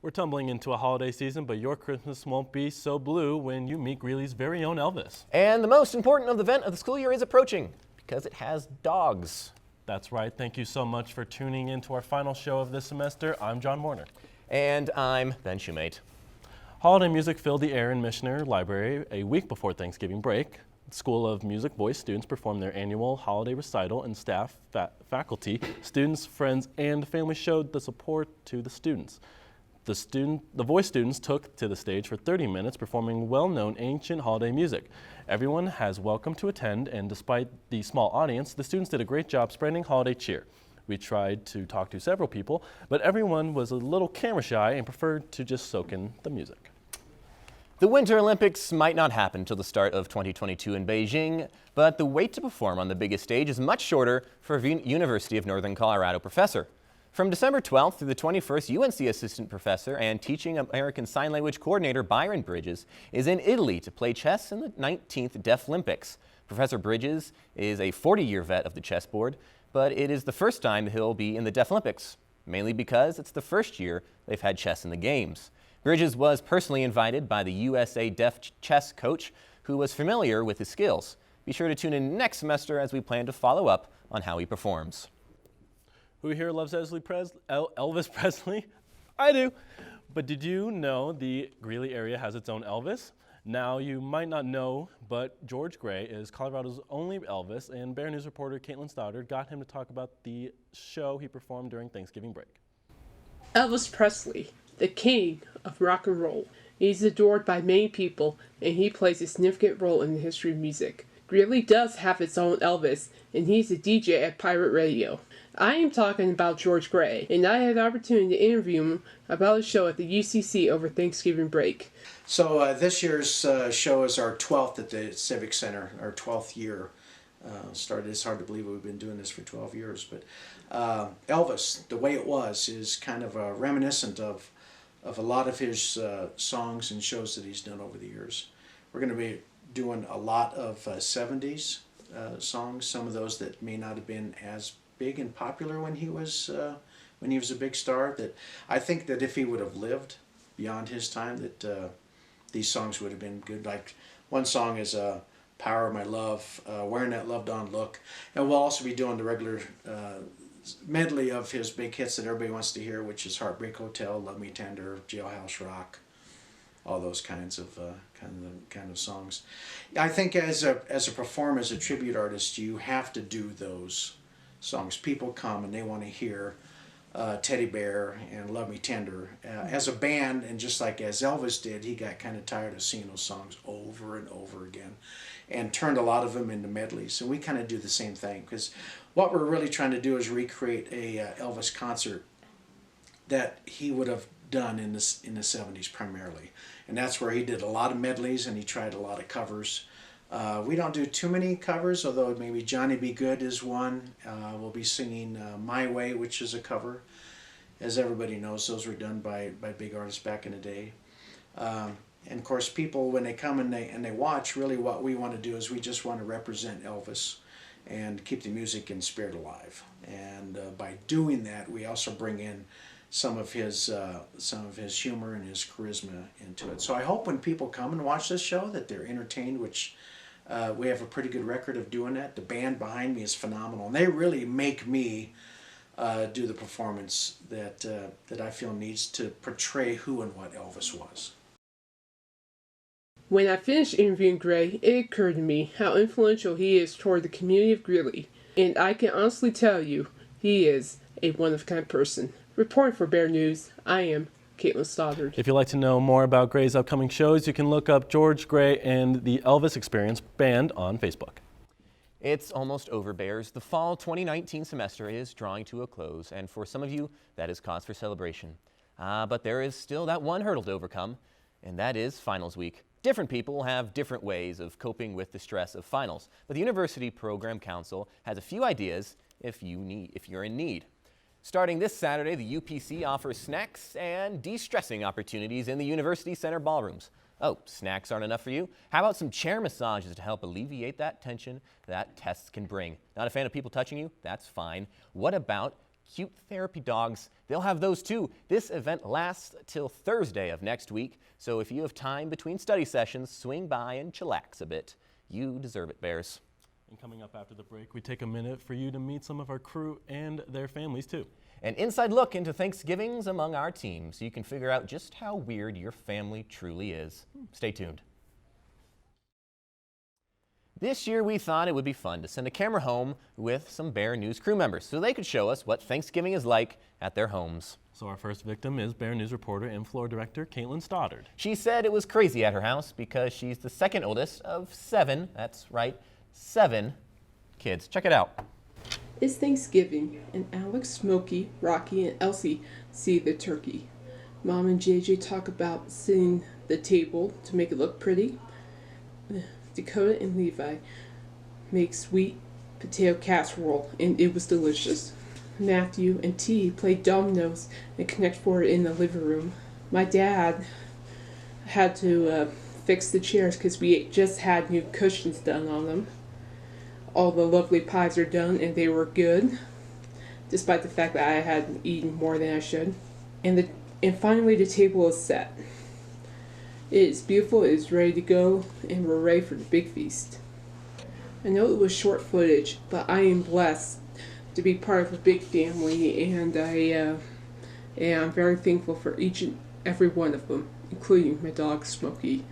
We're tumbling into a holiday season, but your Christmas won't be so blue when you meet Greeley's very own Elvis. And the most important event of the school year is approaching, because it has dogs. That's right. Thank you so much for tuning in to our final show of this semester. I'm John Warner. And I'm Ben Shoemate. Holiday music filled the air in Missioner Library a week before Thanksgiving break. School of Music Boys students performed their annual holiday recital, and staff, faculty, students, friends, and family showed the support to the students. The voice students took to the stage for 30 minutes performing well-known ancient holiday music. Everyone has welcome to attend, and despite the small audience, the students did a great job spreading holiday cheer. We tried to talk to several people, but everyone was a little camera shy and preferred to just soak in the music. The Winter Olympics might not happen until the start of 2022 in Beijing, but the wait to perform on the biggest stage is much shorter for a University of Northern Colorado professor. From December 12th through the 21st, UNC assistant professor and teaching American Sign Language coordinator Byron Bridges is in Italy to play chess in the 19th DEAFLYMPICS. Professor Bridges is a 40-year vet of the chessboard, but it is the first time he'll be in the DEAFLYMPICS, mainly because it's the first year they've had chess in the games. Bridges was personally invited by the USA Deaf chess coach, who was familiar with his skills. Be sure to tune in next semester as we plan to follow up on how he performs. Who here loves Elvis Presley? I do. But did you know the Greeley area has its own Elvis? Now, you might not know, but George Gray is Colorado's only Elvis, and Bear News reporter Caitlin Stoddard got him to talk about the show he performed during Thanksgiving break. Elvis Presley, the king of rock and roll. He's adored by many people, and he plays a significant role in the history of music. Greeley does have its own Elvis, and he's a DJ at pirate radio. I am talking about George Gray, and I had the opportunity to interview him about his show at the UCC over Thanksgiving break. So this year's show is our 12th at the Civic Center, our 12th year. Started. It's hard to believe we've been doing this for 12 years, but Elvis, the way it was, is kind of reminiscent of a lot of his songs and shows that he's done over the years. We're going to be doing a lot of 70s songs, some of those that may not have been as big and popular when he was a big star. That I think that if he would have lived beyond his time, that these songs would have been good. Like one song is "Power of My Love," "Wearing That Loved On Look," and we'll also be doing the regular medley of his big hits that everybody wants to hear, which is "Heartbreak Hotel," "Love Me Tender," "Jailhouse Rock," all those kinds of songs. I think as a performer, as a tribute artist, you have to do those songs. People come and they want to hear Teddy Bear and "Love Me Tender." As a band, and just like as Elvis did, he got kind of tired of singing those songs over and over again and turned a lot of them into medleys. And we kind of do the same thing, because what we're really trying to do is recreate a Elvis concert that he would have done in the 70s primarily. And that's where he did a lot of medleys and he tried a lot of covers. We don't do too many covers, although maybe "Johnny Be Good" is one. We'll be singing "My Way," which is a cover. As everybody knows, those were done by big artists back in the day. And of course, people, when they come and they watch, really what we want to do is we just want to represent Elvis and keep the music and spirit alive. And by doing that, we also bring in some of his humor and his charisma into it. So I hope when people come and watch this show that they're entertained, which we have a pretty good record of doing that. The band behind me is phenomenal, and they really make me do the performance that I feel needs to portray who and what Elvis was. When I finished interviewing Gray, it occurred to me how influential he is toward the community of Greeley, and I can honestly tell you, he is a one-of-a-kind person. Reporting for Bear News, I am Caitlin Stoddard. If you'd like to know more about Gray's upcoming shows, you can look up George Gray and the Elvis Experience Band on Facebook. It's almost over, Bears. The fall 2019 semester is drawing to a close, and for some of you, that is cause for celebration. But there is still that one hurdle to overcome, and that is finals week. Different people have different ways of coping with the stress of finals, but the University Program Council has a few ideas if you're in need. Starting this Saturday, the UPC offers snacks and de-stressing opportunities in the University Center ballrooms. Oh, snacks aren't enough for you? How about some chair massages to help alleviate that tension that tests can bring? Not a fan of people touching you? That's fine. What about cute therapy dogs. They'll have those too. This event lasts till Thursday of next week, so if you have time between study sessions, swing by and chillax a bit. You deserve it, Bears. And coming up after the break, we take a minute for you to meet some of our crew and their families too. An inside look into Thanksgivings among our team, so you can figure out just how weird your family truly is. Stay tuned. This year we thought it would be fun to send a camera home with some Bear News crew members so they could show us what Thanksgiving is like at their homes. So our first victim is Bear News reporter and floor director Caitlin Stoddard. She said it was crazy at her house because she's the second oldest of 7, that's right, 7 kids. Check it out. It's Thanksgiving, and Alex, Smokey, Rocky, and Elsie see the turkey. Mom and JJ talk about setting the table to make it look pretty. Dakota and Levi make sweet potato casserole, and it was delicious. Matthew and T play dominoes and connect board in the living room. My dad had to fix the chairs because we just had new cushions done on them. All the lovely pies are done, and they were good, despite the fact that I had eaten more than I should. And finally the table is set. It is beautiful, it is ready to go, and we're ready for the big feast. I know it was short footage, but I am blessed to be part of a big family, and I'm very thankful for each and every one of them, including my dog Smokey.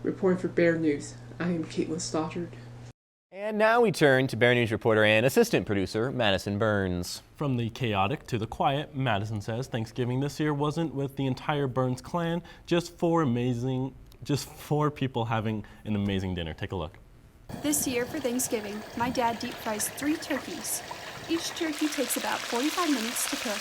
Reporting for Bear News, I am Caitlin Stoddard. And now we turn to Bear News reporter and assistant producer Madison Burns. From the chaotic to the quiet, Madison says Thanksgiving this year wasn't with the entire Burns clan, just four people having an amazing dinner. Take a look. This year for Thanksgiving, my dad deep fries 3 turkeys. Each turkey takes about 45 minutes to cook.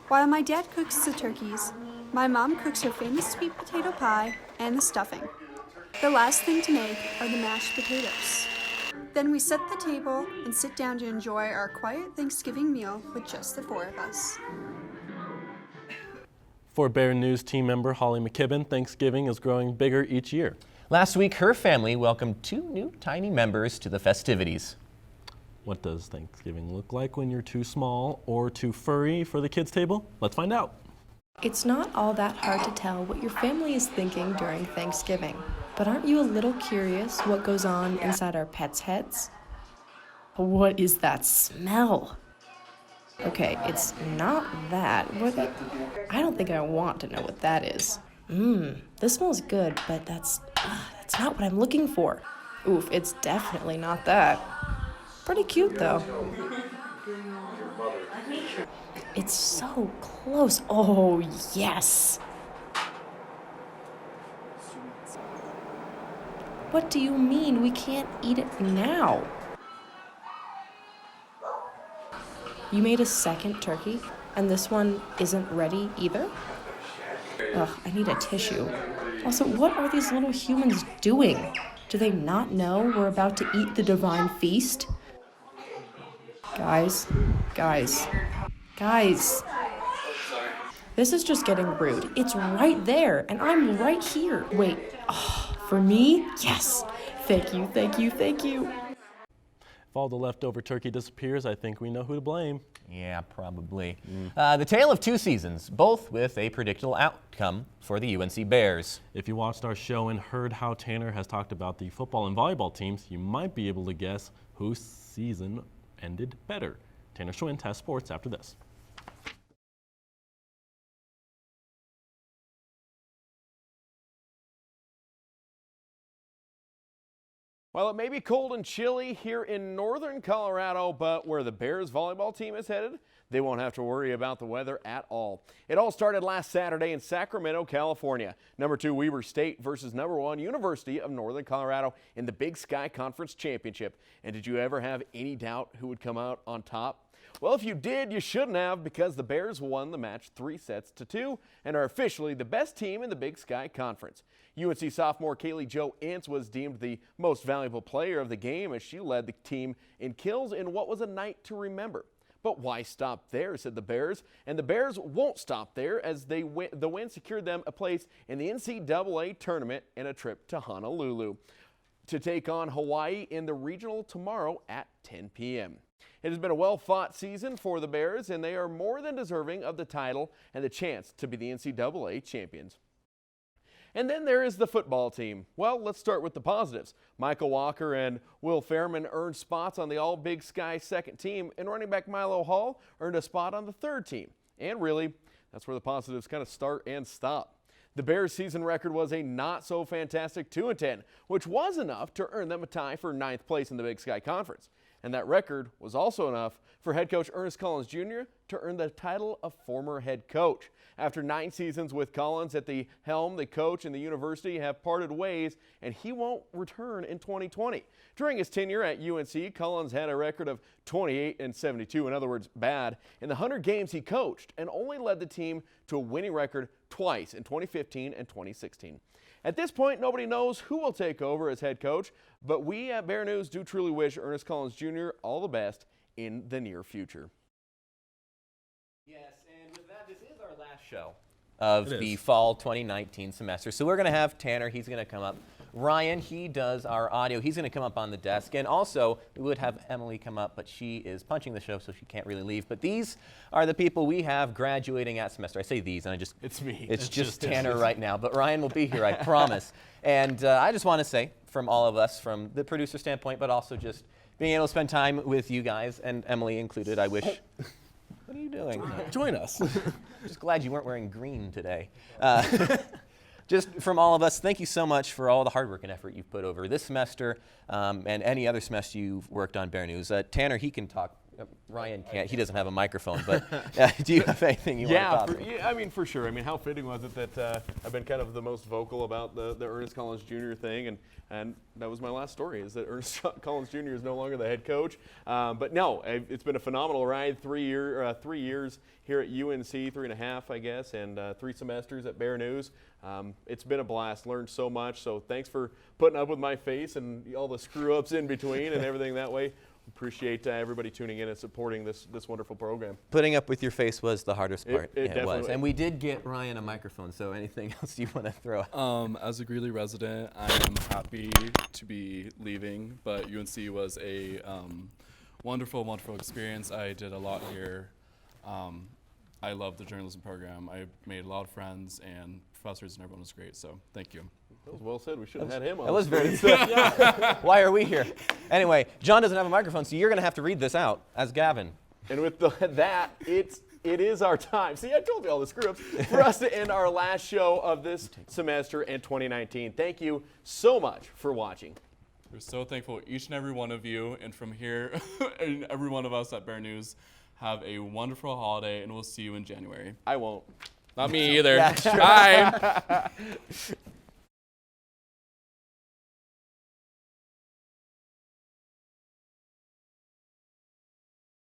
While my dad cooks the turkeys, my mom cooks her famous sweet potato pie and the stuffing. The last thing to make are the mashed potatoes. Then we set the table and sit down to enjoy our quiet Thanksgiving meal with just the 4 of us. For Bear News team member Holly McKibben, Thanksgiving is growing bigger each year. Last week, her family welcomed 2 new tiny members to the festivities. What does Thanksgiving look like when you're too small or too furry for the kids' table? Let's find out. It's not all that hard to tell what your family is thinking during Thanksgiving. But aren't you a little curious what goes on inside our pets' heads? What is that smell? Okay, it's not that. I don't think I want to know what that is. This smells good, but that's not what I'm looking for. Oof, it's definitely not that. Pretty cute though. It's so close. Oh, yes. What do you mean we can't eat it now? You made a second turkey, and this one isn't ready either? Ugh, I need a tissue. Also, what are these little humans doing? Do they not know we're about to eat the divine feast? Guys. This is just getting rude. It's right there, and I'm right here. Wait, for me? Yes. Thank you. If all the leftover turkey disappears, I think we know who to blame. Yeah, probably. The tale of 2 seasons, both with a predictable outcome for the UNC Bears. If you watched our show and heard how Tanner has talked about the football and volleyball teams, you might be able to guess whose season ended better. Tanner Schwinn has sports after this. Well, it may be cold and chilly here in northern Colorado, but where the Bears volleyball team is headed, they won't have to worry about the weather at all. It all started last Saturday in Sacramento, California. Number 2 Weber State versus number 1 University of Northern Colorado in the Big Sky Conference Championship. And did you ever have any doubt who would come out on top? Well, if you did, you shouldn't have, because the Bears won the match 3-2 and are officially the best team in the Big Sky Conference. UNC sophomore Kaylee Jo Ince was deemed the most valuable player of the game as she led the team in kills in what was a night to remember. But why stop there, said the Bears, and the Bears won't stop there as the win secured them a place in the NCAA tournament and a trip to Honolulu. to take on Hawaii in the regional tomorrow at 10 p.m. It has been a well-fought season for the Bears, and they are more than deserving of the title and the chance to be the NCAA champions. And then there is the football team. Well, let's start with the positives. Michael Walker and Will Fairman earned spots on the All-Big Sky second team, and running back Milo Hall earned a spot on the third team. And really, that's where the positives kind of start and stop. The Bears' season record was a not-so-fantastic 2-10, which was enough to earn them a tie for 9th place in the Big Sky Conference. And that record was also enough for head coach Ernest Collins Jr. to earn the title of former head coach. After 9 seasons with Collins at the helm, the coach and the university have parted ways, and he won't return in 2020. During his tenure at UNC, Collins had a record of 28-72, in other words, bad, in the 100 games he coached, and only led the team to a winning record twice in 2015 and 2016. At this point, nobody knows who will take over as head coach, but we at Bear News do truly wish Ernest Collins Jr. all the best in the near future. Yes, and with that, this is our last show of the fall 2019 semester. So we're going to have Tanner. He's going to come up. Ryan, he does our audio. He's going to come up on the desk. And also, we would have Emily come up, but she is punching the show, so she can't really leave. But these are the people we have graduating at semester. I say these, and it's me. It's just Tanner right now. But Ryan will be here, I promise. And I just want to say, from all of us, from the producer standpoint, but also just being able to spend time with you guys, and Emily included, I wish. What are you doing? Join us. Just glad you weren't wearing green today. Just from all of us, thank you so much for all the hard work and effort you've put over this semester and any other semester you've worked on Bear News. Tanner, he can talk. Ryan can't. He doesn't have a microphone. But do you have anything you want to talk about? I mean, for sure. I mean, how fitting was it that I've been kind of the most vocal about the Ernest Collins Jr. thing, and that was my last story, is that Ernest Collins Jr. is no longer the head coach. But no, it's been a phenomenal ride. 3 years here at UNC, 3.5, I guess, and 3 semesters at Bear News. It's been a blast. Learned so much. So thanks for putting up with my face and all the screw-ups in between and everything that way. Appreciate everybody tuning in and supporting this wonderful program. Putting up with your face was the hardest part. It definitely was. And we did get Ryan a microphone, so anything else you want to throw out? As a Greeley resident, I am happy to be leaving, but UNC was a wonderful, wonderful experience. I did a lot here. I love the journalism program. I made a lot of friends, and professors and everyone was great, so thank you. That was well said. We should have had him on. That was very Why are we here? Anyway, John doesn't have a microphone, so you're going to have to read this out as Gavin. And with that, it is our time. See, I told you all the screw-ups. For us to end our last show of this semester in 2019. Thank you so much for watching. We're so thankful, each and every one of you, and from here, and every one of us at Bear News, have a wonderful holiday, and we'll see you in January. I won't. Not me either. That's true. Bye.